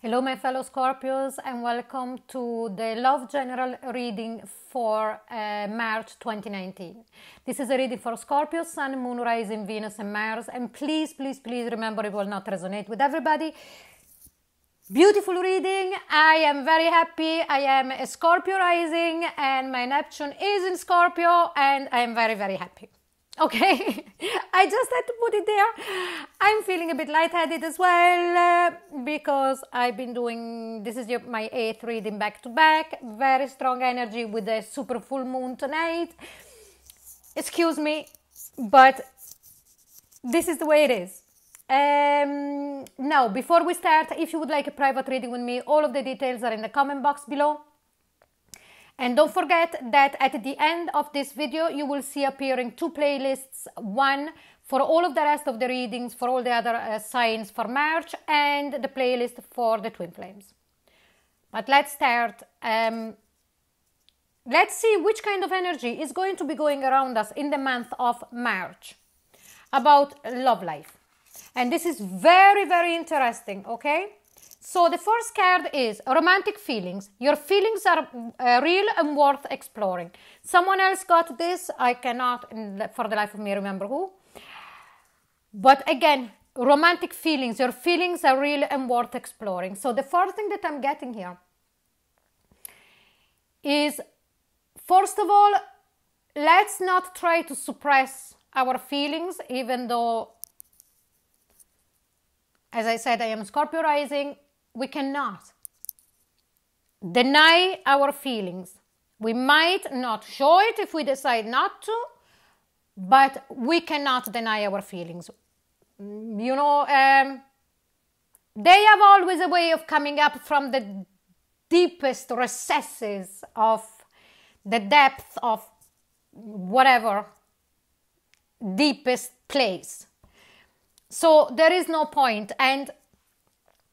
Hello my fellow Scorpios and welcome to the Love General reading for March 2019. This is a reading for Scorpio, Sun, Moon, Rising, Venus and Mars, and please remember it will not resonate with everybody. Beautiful reading. I am very happy. I am a Scorpio rising and my Neptune is in Scorpio and I am very happy. Okay, I just had to put it there. I'm feeling a bit lightheaded as well because I've been doing, this is my 8th reading back to back. Very strong energy with the super full moon tonight. Excuse me, but this is the way it is. Now, before we start, if you would like a private reading with me, all of the details are in the comment box below. And don't forget that at the end of this video, you will see appearing 2 playlists. One for all of the rest of the readings, for all the other signs for March, and the playlist for the twin flames. But let's start. Let's see which kind of energy is going to be going around us in the month of March about love life. And this is very interesting, okay? So the first card is romantic feelings. Your feelings are real and worth exploring. Someone else got this. I cannot, for the life of me, remember who. But again, romantic feelings. Your feelings are real and worth exploring. So the first thing that I'm getting here is, first of all, let's not try to suppress our feelings, even though, as I said, I am Scorpio rising. We cannot deny our feelings. We might not show it if we decide not to, but we cannot deny our feelings. You know, they have always a way of coming up from the deepest recesses of the depth of whatever deepest place. So there is no point. And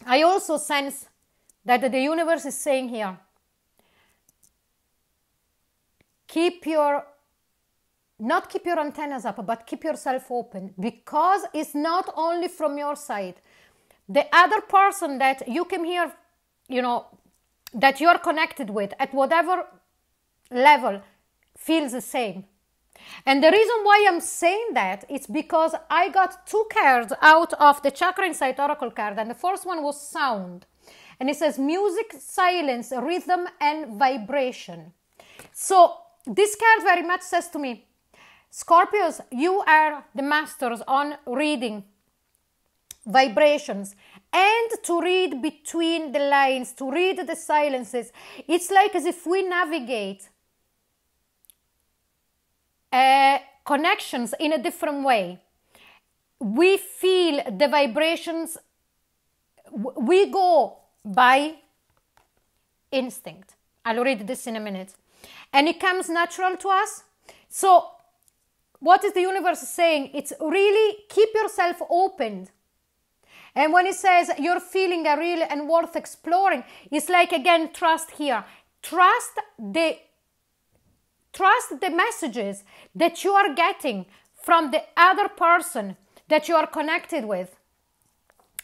I also sense that the universe is saying here, not keep your antennas up, but keep yourself open, because it's not only from your side. The other person that you came here, you know, that you're connected with at whatever level feels the same. And the reason why I'm saying that is because I got 2 cards out of the Chakra Insight Oracle card, and the first one was sound. And it says music, silence, rhythm, and vibration. So this card very much says to me, Scorpios, you are the masters on reading vibrations and to read between the lines, to read the silences. It's like as if we navigate connections in a different way. We feel the vibrations. We go by instinct. I'll read this in a minute. And it comes natural to us. So what is the universe saying? It's really keep yourself open. And when it says your feelings are real and worth exploring, it's like, again, trust here. Trust the messages that you are getting from the other person that you are connected with.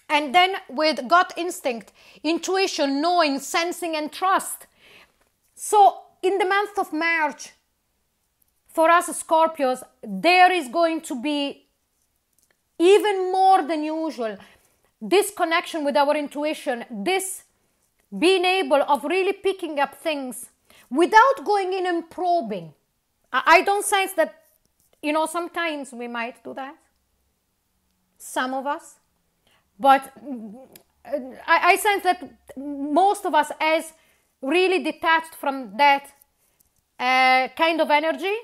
And then with gut instinct, intuition, knowing, sensing, and trust. So in the month of March, for us Scorpios, there is going to be even more than usual this connection with our intuition, this being able of really picking up things without going in and probing. I don't sense that, you know, sometimes we might do that. Some of us. But I sense that most of us as really detached from that kind of energy,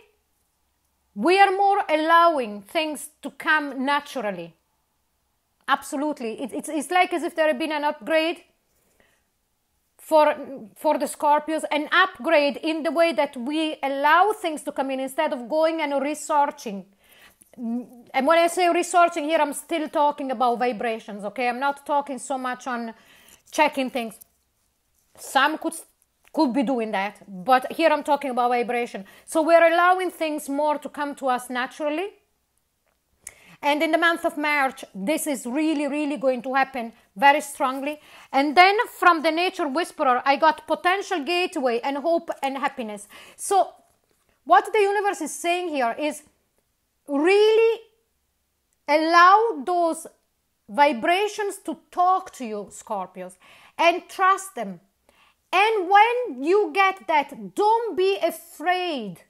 we are more allowing things to come naturally. Absolutely. It's like as if there had been an upgrade for the Scorpios, an upgrade in the way that we allow things to come in instead of going and researching. And when I say researching here, I'm still talking about vibrations, okay? I'm not talking so much on checking things. Some could be doing that, but here I'm talking about vibration. So we're allowing things more to come to us naturally. And in the month of March, this is really going to happen very strongly. And then from the nature whisperer, I got potential gateway and hope and happiness. So what the universe is saying here is really allow those vibrations to talk to you, Scorpios, and trust them. And when you get that, don't be afraid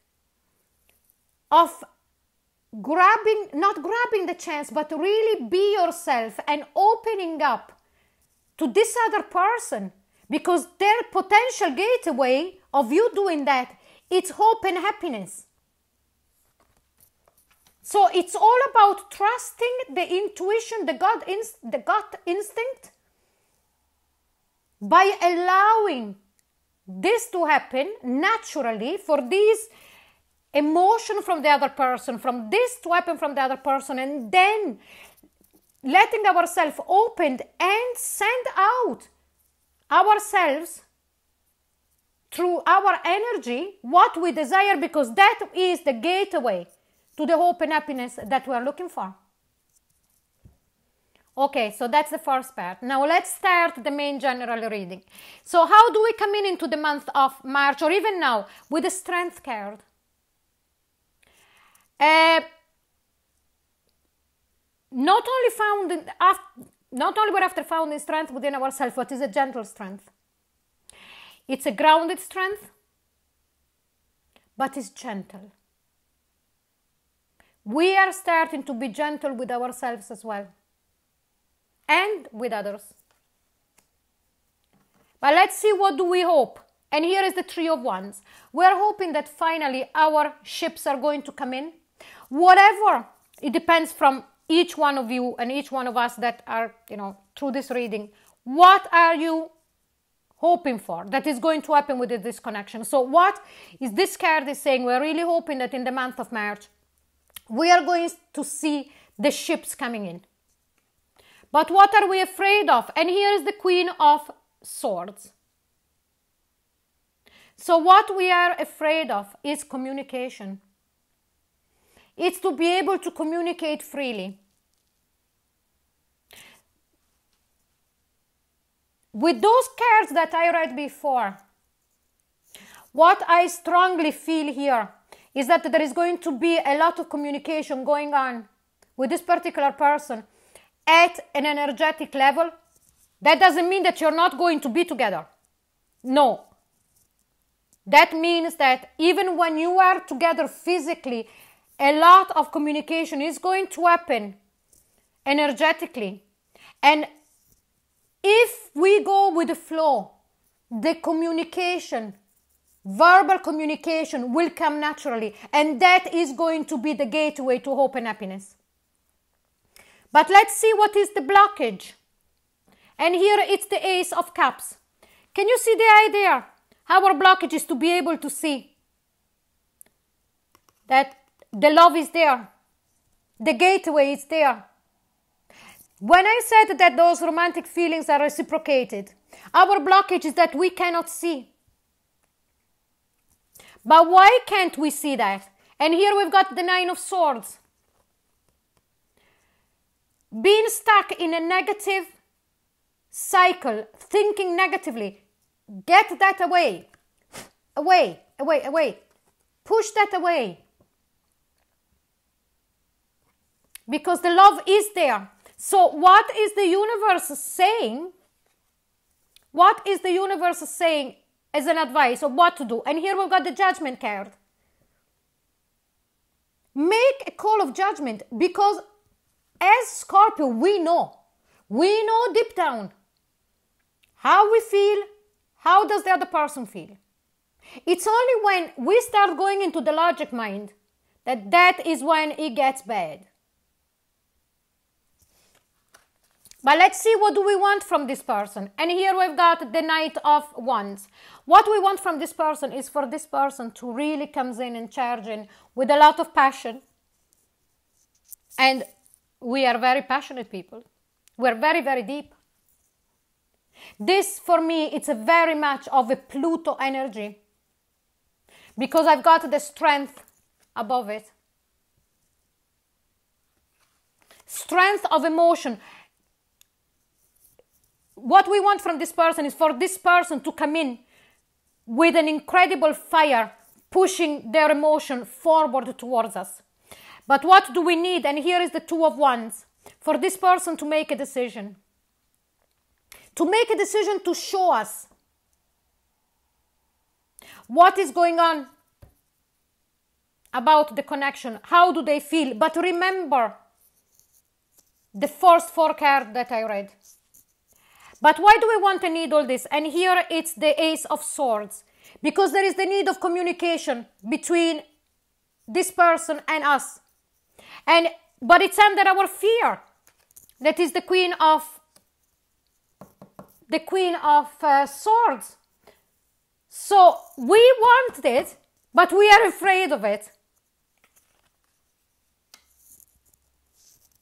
of not grabbing the chance, but really be yourself and opening up to this other person, because their potential gateway of you doing that, it's hope and happiness. So it's all about trusting the intuition, the gut instinct, by allowing this to happen naturally, for this emotion from the other person, from this to happen from the other person, and then letting ourselves open and send out ourselves through our energy what we desire, because that is the gateway to the hope and happiness that we are looking for. Okay, so that's the first part. Now let's start the main general reading. So how do we come into the month of March, or even now, with the Strength card? Not only we're after finding strength within ourselves, but it's a gentle strength. It's a grounded strength, but it's gentle. We are starting to be gentle with ourselves as well, and with others. But let's see, what do we hope? And here is the Three of Wands. We're hoping that finally our ships are going to come in. Whatever, it depends from each one of you and each one of us that are, through this reading. What are you hoping for that is going to happen with this connection? So what is this card is saying? We're really hoping that in the month of March, we are going to see the ships coming in. But what are we afraid of? And here is the Queen of Swords. So what we are afraid of is communication. It's to be able to communicate freely. With those cards that I read before, what I strongly feel here is that there is going to be a lot of communication going on with this particular person at an energetic level. That doesn't mean that you're not going to be together. No. That means that even when you are together physically, a lot of communication is going to happen energetically. And if we go with the flow, the communication, verbal communication will come naturally. And that is going to be the gateway to hope and happiness. But let's see what is the blockage. And here it's the Ace of Cups. Can you see the idea? Our blockage is to be able to see that the love is there. The gateway is there. When I said that those romantic feelings are reciprocated, our blockage is that we cannot see. But why can't we see that? And here we've got the Nine of Swords. Being stuck in a negative cycle, thinking negatively, get that away. Away, away, away. Push that away. Because the love is there. So what is the universe saying? What is the universe saying as an advice of what to do? And here we've got the Judgment card. Make a call of judgment, because as Scorpio, we know deep down how we feel, how does the other person feel. It's only when we start going into the logic mind that is when it gets bad. But let's see, what do we want from this person? And here we've got the Knight of Wands. What we want from this person is for this person to really come in and charge in with a lot of passion. And we are very passionate people. We're very, very deep. This, for me, it's a very much of a Pluto energy, because I've got the Strength above it. Strength of emotion. what we want from this person is for this person to come in with an incredible fire, pushing their emotion forward towards us. But what do we need? And here is the Two of Wands. For this person to make a decision. To make a decision to show us what is going on about the connection. How do they feel? But remember the first 4 cards that I read. But why do we want and need all this? And here it's the Ace of Swords. Because there is the need of communication between this person and us. But it's under our fear. That is the Queen of Swords. So we want it, but we are afraid of it.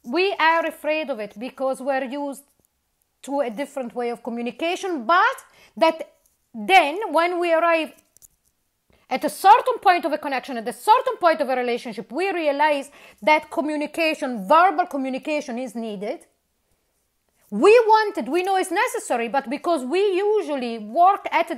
We are afraid of it because we're used to a different way of communication, but that then when we arrive at a certain point of a connection, at a certain point of a relationship, we realize that communication, verbal communication is needed. We want it, we know it's necessary, but because we usually work at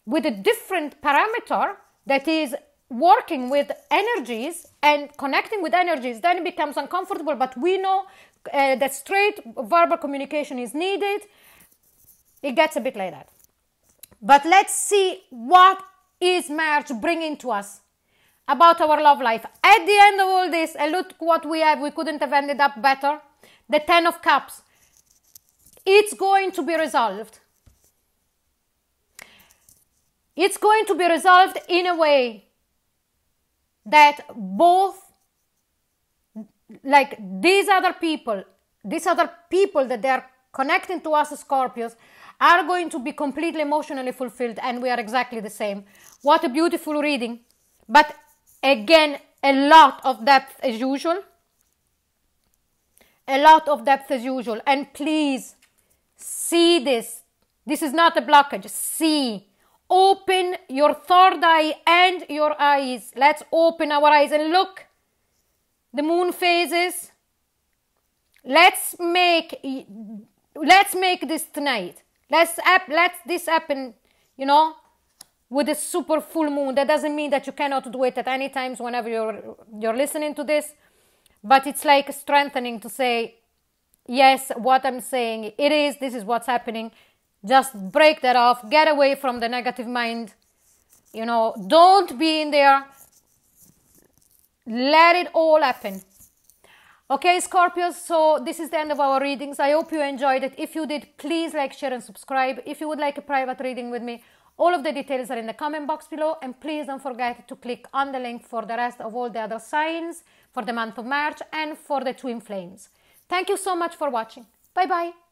with a different parameter that is working with energies and connecting with energies, then it becomes uncomfortable, but we know that straight verbal communication is needed. It gets a bit like that. But let's see what is March bringing to us about our love life. At the end of all this, and look what we have, we couldn't have ended up better. The 10 of Cups. It's going to be resolved. It's going to be resolved in a way that both, like these other people that they are connecting to us as Scorpios, are going to be completely emotionally fulfilled, and we are exactly the same. What a beautiful reading. But again, a lot of depth as usual. A lot of depth as usual. And please, see this. This is not a blockage. See. Open your third eye and your eyes. Let's open our eyes and look. The moon phases. Let's make this tonight. Let's this happen, with a super full moon. That doesn't mean that you cannot do it at any times whenever you're listening to this. But it's like strengthening to say, yes, what I'm saying, this is what's happening. Just break that off. Get away from the negative mind. Don't be in there. Let it all happen. Okay, Scorpios, so this is the end of our readings. I hope you enjoyed it. If you did, please like, share and subscribe. If you would like a private reading with me, all of the details are in the comment box below. And please don't forget to click on the link for the rest of all the other signs for the month of March and for the twin flames. Thank you so much for watching. Bye-bye.